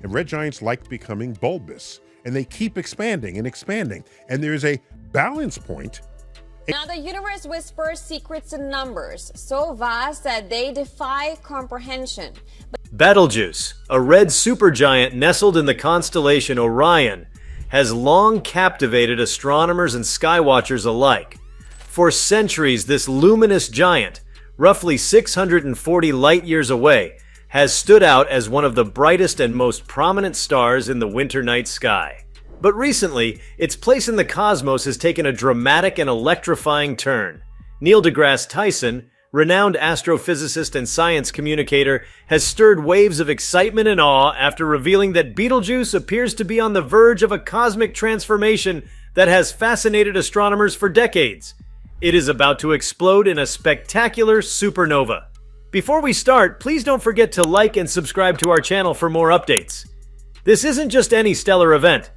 And red giants like becoming bulbous, and they keep expanding and expanding. And there's a balance point. Now, the universe whispers secrets and numbers, so vast that they defy comprehension. Betelgeuse, a red supergiant nestled in the constellation Orion, has long captivated astronomers and skywatchers alike. For centuries, this luminous giant, roughly 640 light-years away, has stood out as one of the brightest and most prominent stars in the winter night sky. But recently, its place in the cosmos has taken a dramatic and electrifying turn. Neil deGrasse Tyson, renowned astrophysicist and science communicator, has stirred waves of excitement and awe after revealing that Betelgeuse appears to be on the verge of a cosmic transformation that has fascinated astronomers for decades. It is about to explode in a spectacular supernova. Before we start, please don't forget to like and subscribe to our channel for more updates. This isn't just any stellar event.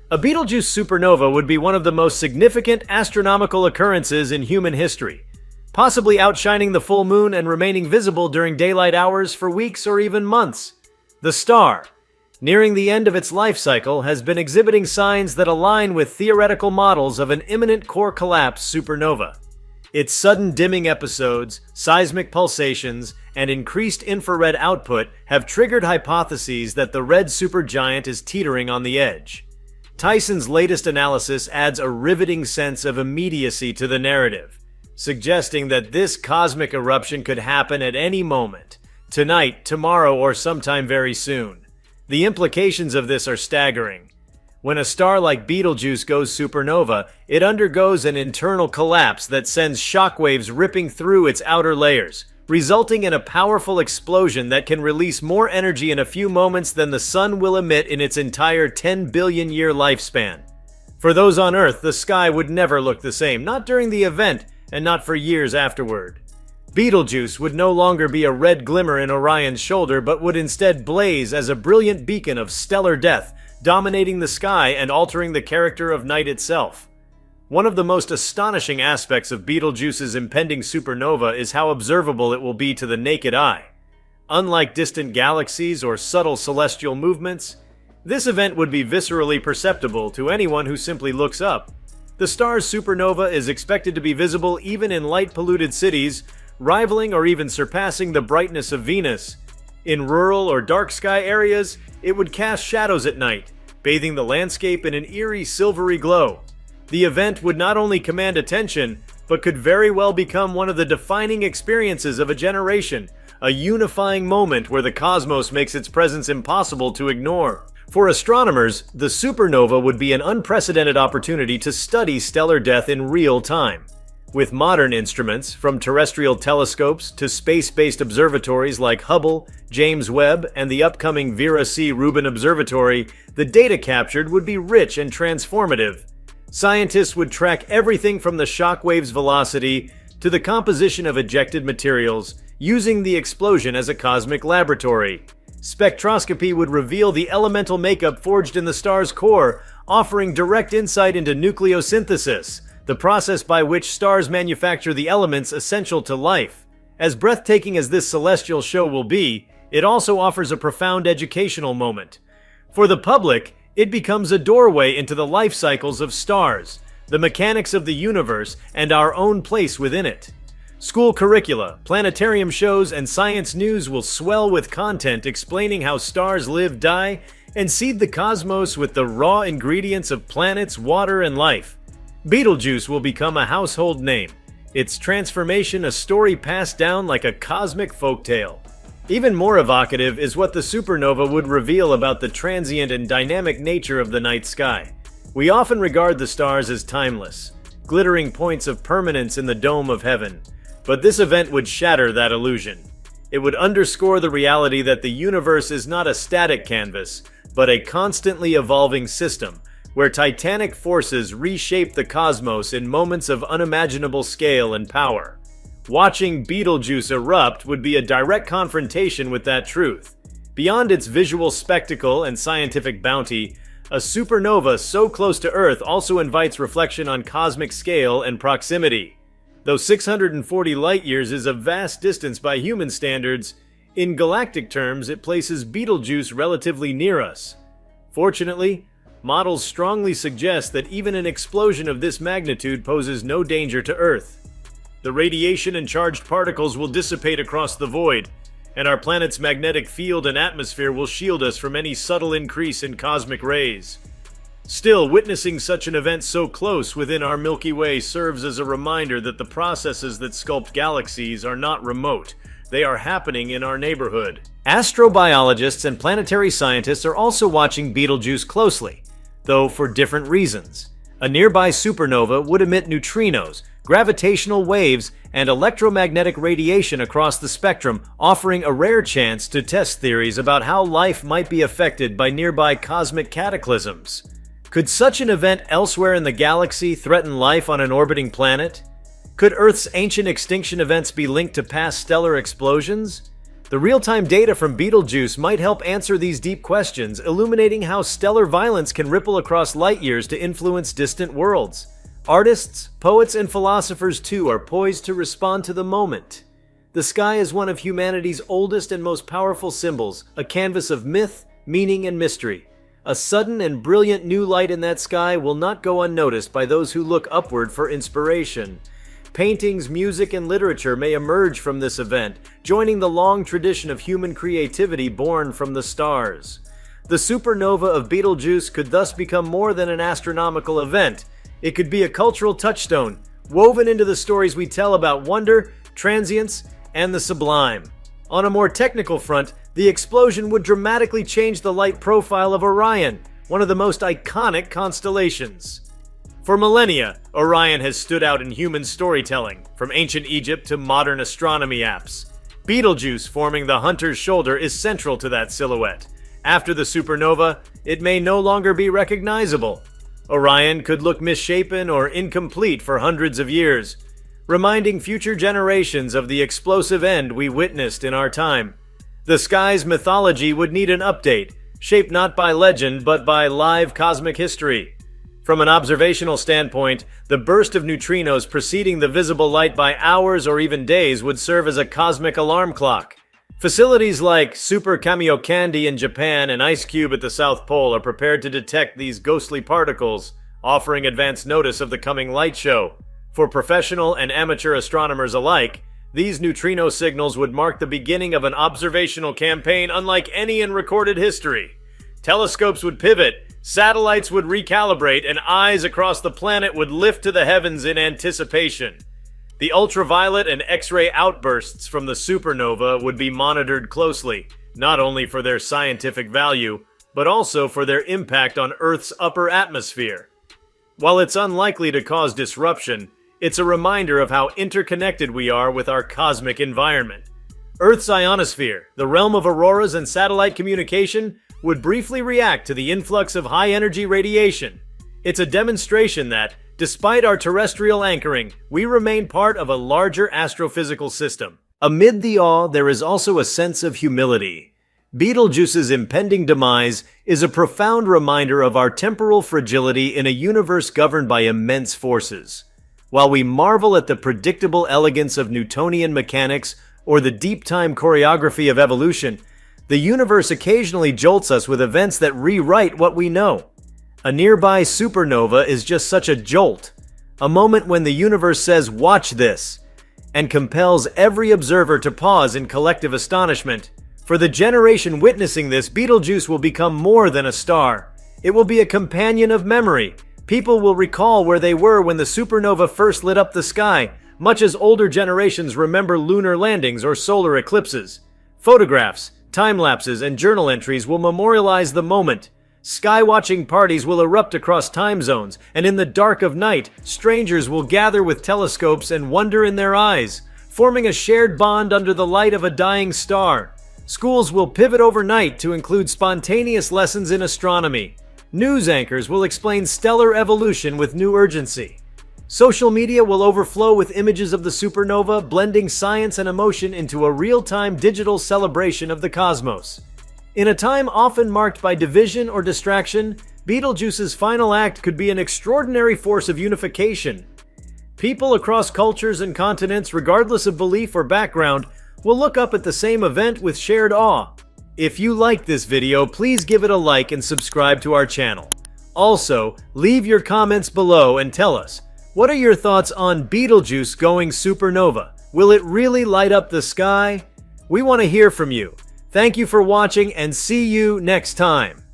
A Betelgeuse supernova would be one of the most significant astronomical occurrences in human history, possibly outshining the full moon and remaining visible during daylight hours for weeks or even months. The star, nearing the end of its life cycle, has been exhibiting signs that align with theoretical models of an imminent core collapse supernova. Its sudden dimming episodes, seismic pulsations, and increased infrared output have triggered hypotheses that the red supergiant is teetering on the edge. Tyson's latest analysis adds a riveting sense of immediacy to the narrative, suggesting that this cosmic eruption could happen at any moment, tonight, tomorrow, or sometime very soon. The implications of this are staggering. When a star like Betelgeuse goes supernova, it undergoes an internal collapse that sends shockwaves ripping through its outer layers, resulting in a powerful explosion that can release more energy in a few moments than the sun will emit in its entire 10 billion year lifespan. For those on Earth, the sky would never look the same, not during the event, and not for years afterward. Betelgeuse would no longer be a red glimmer in Orion's shoulder, but would instead blaze as a brilliant beacon of stellar death, dominating the sky and altering the character of night itself. One of the most astonishing aspects of Betelgeuse's impending supernova is how observable it will be to the naked eye. Unlike distant galaxies or subtle celestial movements, this event would be viscerally perceptible to anyone who simply looks up. The star's supernova is expected to be visible even in light-polluted cities, rivaling or even surpassing the brightness of Venus. In rural or dark sky areas, it would cast shadows at night, bathing the landscape in an eerie silvery glow. The event would not only command attention, but could very well become one of the defining experiences of a generation, a unifying moment where the cosmos makes its presence impossible to ignore. For astronomers, the supernova would be an unprecedented opportunity to study stellar death in real time. With modern instruments, from terrestrial telescopes to space-based observatories like Hubble, James Webb, and the upcoming Vera C. Rubin Observatory, the data captured would be rich and transformative. Scientists would track everything from the shockwave's velocity to the composition of ejected materials, using the explosion as a cosmic laboratory. Spectroscopy would reveal the elemental makeup forged in the star's core, offering direct insight into nucleosynthesis, the process by which stars manufacture the elements essential to life. As breathtaking as this celestial show will be, it also offers a profound educational moment. For the public, it becomes a doorway into the life cycles of stars, the mechanics of the universe, and our own place within it. School curricula, planetarium shows, and science news will swell with content explaining how stars live, die, and seed the cosmos with the raw ingredients of planets, water, and life. Betelgeuse will become a household name, its transformation a story passed down like a cosmic folktale. Even more evocative is what the supernova would reveal about the transient and dynamic nature of the night sky. We often regard the stars as timeless, glittering points of permanence in the dome of heaven. But this event would shatter that illusion. It would underscore the reality that the universe is not a static canvas, but a constantly evolving system, where titanic forces reshape the cosmos in moments of unimaginable scale and power. Watching Betelgeuse erupt would be a direct confrontation with that truth. Beyond its visual spectacle and scientific bounty, a supernova so close to Earth also invites reflection on cosmic scale and proximity. Though 640 light-years is a vast distance by human standards, In galactic terms, it places Betelgeuse relatively near us. Fortunately, models strongly suggest that even an explosion of this magnitude poses no danger to Earth. The radiation and charged particles will dissipate across the void, and our planet's magnetic field and atmosphere will shield us from any subtle increase in cosmic rays. Still, witnessing such an event so close within our Milky Way serves as a reminder that the processes that sculpt galaxies are not remote. They are happening in our neighborhood. Astrobiologists and planetary scientists are also watching Betelgeuse closely, though for different reasons. A nearby supernova would emit neutrinos, gravitational waves, and electromagnetic radiation across the spectrum, offering a rare chance to test theories about how life might be affected by nearby cosmic cataclysms. Could such an event elsewhere in the galaxy threaten life on an orbiting planet? Could Earth's ancient extinction events be linked to past stellar explosions? The real-time data from Betelgeuse might help answer these deep questions, illuminating how stellar violence can ripple across light years to influence distant worlds. Artists, poets, and philosophers too are poised to respond to the moment. The sky is one of humanity's oldest and most powerful symbols, a canvas of myth, meaning, and mystery. A sudden and brilliant new light in that sky will not go unnoticed by those who look upward for inspiration. Paintings, music, and literature may emerge from this event, joining the long tradition of human creativity born from the stars. The supernova of Betelgeuse could thus become more than an astronomical event. It could be a cultural touchstone, woven into the stories we tell about wonder, transience, and the sublime. On a more technical front, the explosion would dramatically change the light profile of Orion, one of the most iconic constellations. For millennia, Orion has stood out in human storytelling, from ancient Egypt to modern astronomy apps. Betelgeuse forming the hunter's shoulder is central to that silhouette. After the supernova, it may no longer be recognizable. Orion could look misshapen or incomplete for hundreds of years, reminding future generations of the explosive end we witnessed in our time. The sky's mythology would need an update, shaped not by legend but by live cosmic history. From an observational standpoint, the burst of neutrinos preceding the visible light by hours or even days would serve as a cosmic alarm clock. Facilities like Super Kamiokande in Japan and IceCube at the South Pole are prepared to detect these ghostly particles, offering advance notice of the coming light show. For professional and amateur astronomers alike, these neutrino signals would mark the beginning of an observational campaign unlike any in recorded history. Telescopes would pivot, satellites would recalibrate, and eyes across the planet would lift to the heavens in anticipation. The ultraviolet and X-ray outbursts from the supernova would be monitored closely, not only for their scientific value, but also for their impact on Earth's upper atmosphere. While it's unlikely to cause disruption, it's a reminder of how interconnected we are with our cosmic environment. Earth's ionosphere, the realm of auroras and satellite communication, would briefly react to the influx of high-energy radiation. It's a demonstration that, despite our terrestrial anchoring, we remain part of a larger astrophysical system. Amid the awe, there is also a sense of humility. Betelgeuse's impending demise is a profound reminder of our temporal fragility in a universe governed by immense forces. While we marvel at the predictable elegance of Newtonian mechanics or the deep-time choreography of evolution, the universe occasionally jolts us with events that rewrite what we know. A nearby supernova is just such a jolt, a moment when the universe says, "Watch this," and compels every observer to pause in collective astonishment. For the generation witnessing this, Betelgeuse will become more than a star. It will be a companion of memory. People will recall where they were when the supernova first lit up the sky, much as older generations remember lunar landings or solar eclipses. Photographs, time-lapses, and journal entries will memorialize the moment. Sky-watching parties will erupt across time zones, and in the dark of night, strangers will gather with telescopes and wonder in their eyes, forming a shared bond under the light of a dying star. Schools will pivot overnight to include spontaneous lessons in astronomy. News anchors will explain stellar evolution with new urgency. Social media will overflow with images of the supernova, blending science and emotion into a real-time digital celebration of the cosmos. In a time often marked by division or distraction, Betelgeuse's final act could be an extraordinary force of unification. People across cultures and continents, regardless of belief or background, we'll look up at the same event with shared awe. If you liked this video, please give it a like and subscribe to our channel. Also, leave your comments below and tell us, what are your thoughts on Betelgeuse going supernova? Will it really light up the sky? We want to hear from you. Thank you for watching and see you next time.